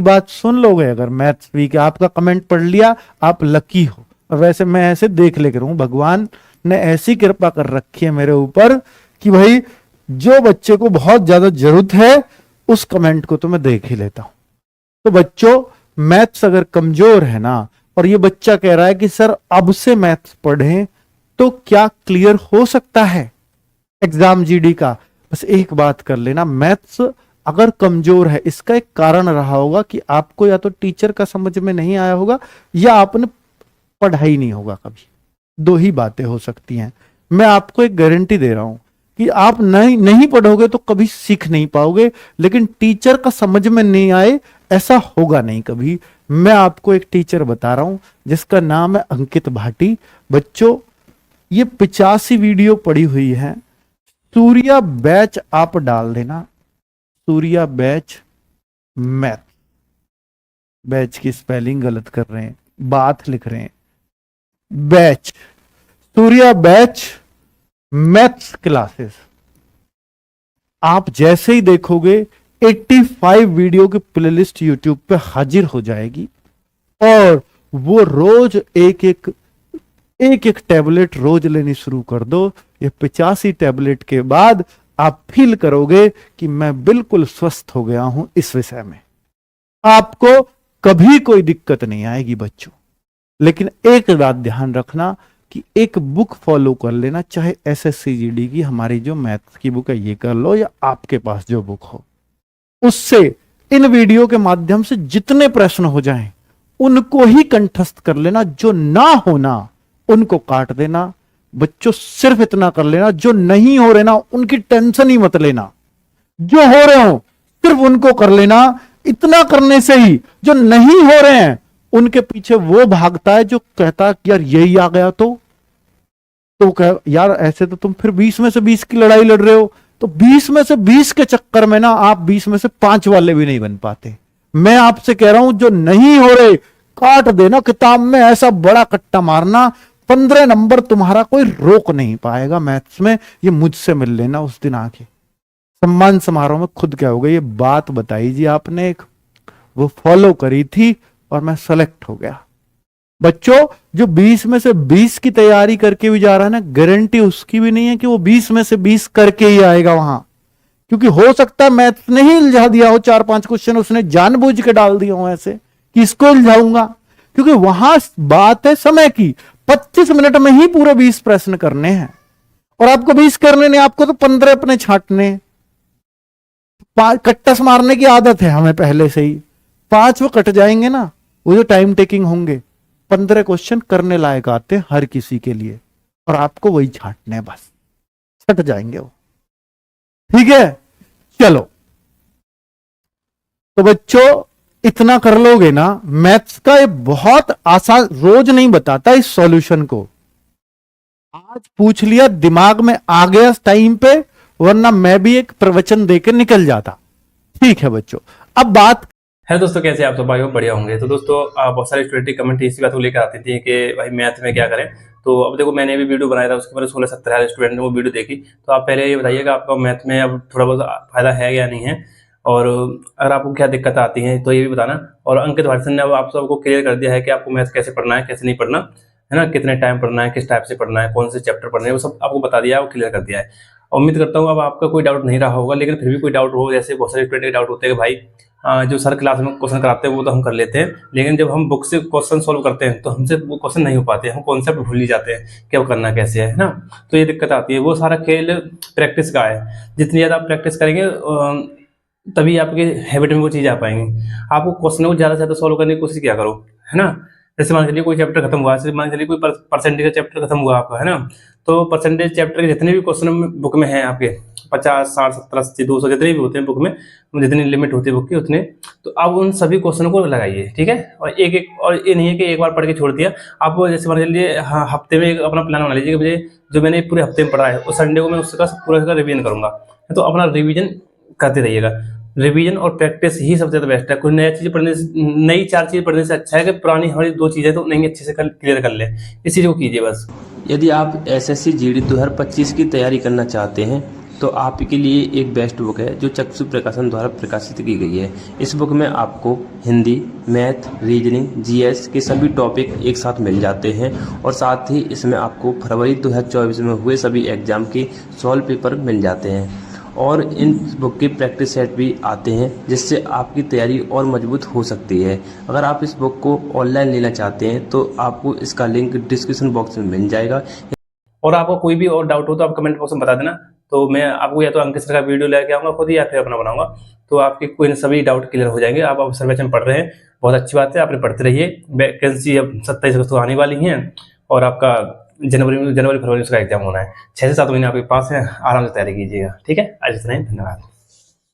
बात सुन लोगे, अगर मैथ्स वीक है, आपका कमेंट पढ़ लिया, आप लकी हो। और वैसे मैं ऐसे देख लेकर हूं, भगवान ने ऐसी कृपा कर रखी है मेरे ऊपर कि भाई जो बच्चे को बहुत ज्यादा जरूरत है उस कमेंट को तो मैं देख ही लेता हूं। तो बच्चों, मैथ्स अगर कमजोर है ना, और ये बच्चा कह रहा है कि सर अब से मैथ्स पढ़ें, तो क्या क्लियर हो सकता है एग्जाम जीडी का? बस एक बात कर लेना, मैथ्स अगर कमजोर है इसका एक कारण रहा होगा कि आपको या तो टीचर का समझ में नहीं आया होगा या आपने पढ़ाई नहीं होगा कभी। दो ही बातें हो सकती हैं। मैं आपको एक गारंटी दे रहा हूं कि आप नहीं पढ़ोगे तो कभी सीख नहीं पाओगे, लेकिन टीचर का समझ में नहीं आए ऐसा होगा नहीं कभी। मैं आपको एक टीचर बता रहा हूं जिसका नाम है अंकित भाटी। बच्चों, ये 85 वीडियो पड़ी हुई है। सूर्या बैच आप डाल देना, सूर्या बैच मैथ। बैच की स्पेलिंग गलत कर रहे हैं, बात लिख रहे हैं, batch, Surya batch maths classes. आप जैसे ही देखोगे 85 वीडियो की प्लेलिस्ट यूट्यूब पे हाजिर हो जाएगी, और वो रोज एक एक टैबलेट रोज लेनी शुरू कर दो। ये 85 टैबलेट के बाद आप फील करोगे कि मैं बिल्कुल स्वस्थ हो गया हूं इस विषय में। आपको कभी कोई दिक्कत नहीं आएगी बच्चों। लेकिन एक बात ध्यान रखना कि एक बुक फॉलो कर लेना, चाहे एसएससी जीडी की हमारी जो मैथ्स की बुक है ये कर लो, या आपके पास जो बुक हो उससे इन वीडियो के माध्यम से जितने प्रश्न हो जाएं उनको ही कंठस्थ कर लेना, जो ना होना उनको काट देना। बच्चों, सिर्फ इतना कर लेना, जो नहीं हो रहे ना उनकी टेंशन ही मत लेना, जो हो रहे हो सिर्फ उनको कर लेना। इतना करने से ही जो नहीं हो रहे हैं उनके पीछे वो भागता है जो कहता है कि यार यही आ गया तो कह यार ऐसे तो तुम फिर 20 में से 20 की लड़ाई लड़ रहे हो, तो 20 में से 20 के चक्कर में ना आप 20 में से 5 वाले भी नहीं बन पाते। मैं आपसे कह रहा हूं जो नहीं हो रहे काट देना, किताब में ऐसा बड़ा कट्टा मारना, 15 नंबर तुम्हारा कोई रोक नहीं पाएगा मैथ्स में। ये मुझसे मिल लेना उस दिन आके सम्मान समारोह में, खुद क्या होगा। ये बात बताई जी आपने, एक वो फॉलो करी थी और मैं सेलेक्ट हो गया। बच्चों, जो 20 में से 20 की तैयारी करके भी जा रहा है ना, गारंटी उसकी भी नहीं है कि वो 20 में से 20 करके ही आएगा वहां। क्योंकि हो सकता है मैथ्स ने ही उलझा दिया हो, 4-5 क्वेश्चन उसने जानबूझ के डाल दिया हो ऐसे कि इसको उलझाऊंगा। क्योंकि वहां बात है समय की, 25 मिनट में ही पूरे 20 प्रश्न करने हैं, और आपको 20 करने नहीं, आपको तो 15 अपने छांटने। कट्टस मारने की आदत है हमें पहले से ही, 5 वो कट जाएंगे ना, वो जो टाइम टेकिंग होंगे। 15 क्वेश्चन करने लायक आते हैं हर किसी के लिए, और आपको वही छांटने हैं, बस छट जाएंगे वो। ठीक है, चलो। तो बच्चों, इतना कर लोगे ना, मैथ्स का ये बहुत आसान, रोज नहीं बताता इस सॉल्यूशन को, आज पूछ लिया दिमाग में आ गया टाइम पे, वरना मैं भी एक प्रवचन देकर निकल जाता। ठीक है बच्चों, अब बात है। दोस्तों, कैसे आप सब भाइयों? बढ़िया होंगे। तो दोस्तों, बहुत सारे स्टूडेंट कमेंट इसी बात को लेकर आती थी कि भाई मैथ में क्या करें। तो अब देखो, मैंने भी वीडियो बनाया था, उसके बाद 16-17 स्टूडेंट ने वो वीडियो देखी। तो आप पहले ये बताइएगा आपका मैथ में अब थोड़ा बहुत फायदा है या नहीं है, और अगर आपको क्या दिक्कत आती है तो ये भी बताना। और अंकित भाटी ने अब आप सबको क्लियर कर दिया है कि आपको मैथ कैसे पढ़ना है, कैसे नहीं पढ़ना है ना, कितने टाइम पढ़ना है, किस टाइप से पढ़ना है, कौन से चैप्टर पढ़ने हैं, वो सब आपको बता दिया है, वो क्लियर कर दिया है। उम्मीद करता हूँ अब आपका कोई डाउट नहीं रहा होगा, लेकिन फिर भी कोई डाउट हो, जैसे बहुत सारे स्टूडेंट के डाउट होते हैं कि भाई जो सर क्लास में क्वेश्चन कराते हैं वो तो हम कर लेते हैं, लेकिन जब हम बुक से क्वेश्चन सॉल्व करते हैं तो हमसे वो क्वेश्चन नहीं हो पाते, हम कॉन्सेप्ट भूल ही जाते हैं कि अब करना कैसे है ना। तो ये दिक्कत आती है। वो सारा खेल प्रैक्टिस का है, जितनी ज़्यादा आप प्रैक्टिस करेंगे तभी आपके हैबिट में वो चीज़ आ पाएंगी। आपको क्वेश्चन को ज़्यादा से ज़्यादा सॉल्व करने की कोशिश क्या करो, है ना। जैसे मान चलिए कोई चैप्टर खत्म हुआ, जैसे मान चलिए कोई परसेंटेज का चैप्टर खत्म हुआ आपका, है ना। तो परसेंटेज चैप्टर के जितने भी क्वेश्चन बुक में हैं आपके, 50, 60, 70, 80, 200 जितने भी होते हैं बुक में, जितनी लिमिट होती है बुक की उतने, तो आप उन सभी क्वेश्चनों को लगाइए। ठीक है, और और ये नहीं है कि एक बार पढ़ के छोड़ दिया। आप जैसे मान लीजिए हफ्ते में अपना प्लान बना लीजिए कि मुझे जो मैंने पूरे हफ्ते में पढ़ा है उस संडे को मैं उसका पूरा रिवीजन करूंगा। तो अपना रिवीजन करते रहिएगा। रिवीजन और प्रैक्टिस ही सबसे ज़्यादा बेस्ट है। कोई नया चीज़ पढ़ने से, नई 4 चीज़ पढ़ने से अच्छा है कि पुरानी हमारी 2 चीज़ें तो नहीं अच्छे से क्लियर कर ले। इस चीज़ को कीजिए बस। यदि आप एसएससी जीडी 2025 की तैयारी करना चाहते हैं तो आपके लिए एक बेस्ट बुक है जो चक्षु प्रकाशन द्वारा प्रकाशित की गई है। इस बुक में आपको हिंदी, मैथ, रीजनिंग, जीएस के सभी टॉपिक एक साथ मिल जाते हैं और साथ ही इसमें आपको फरवरी 2024 में हुए सभी एग्जाम के सॉल्व पेपर मिल जाते हैं और इन बुक के प्रैक्टिस सेट भी आते हैं जिससे आपकी तैयारी और मजबूत हो सकती है। अगर आप इस बुक को ऑनलाइन लेना चाहते हैं तो आपको इसका लिंक डिस्क्रिप्शन बॉक्स में मिल जाएगा। और आपको कोई भी और डाउट हो तो आप कमेंट बॉक्स में बता देना, तो मैं आपको या तो अंकित सर का वीडियो लेके आऊँगा खुद ही या फिर अपना बनाऊंगा, तो आपके कोई सभी डाउट क्लियर हो जाएंगे। आप ऑब्जर्वेशन पढ़ रहे हैं, बहुत अच्छी बात है, आपने पढ़ते रहिए। वैकेंसी अब 27 अगस्त को आने वाली हैं और आपका जनवरी फरवरी उसका एग्जाम होना है। 6 से 7 महीने आपके पास है, आराम से तैयारी कीजिएगा। ठीक है, आज इतना ही, धन्यवाद।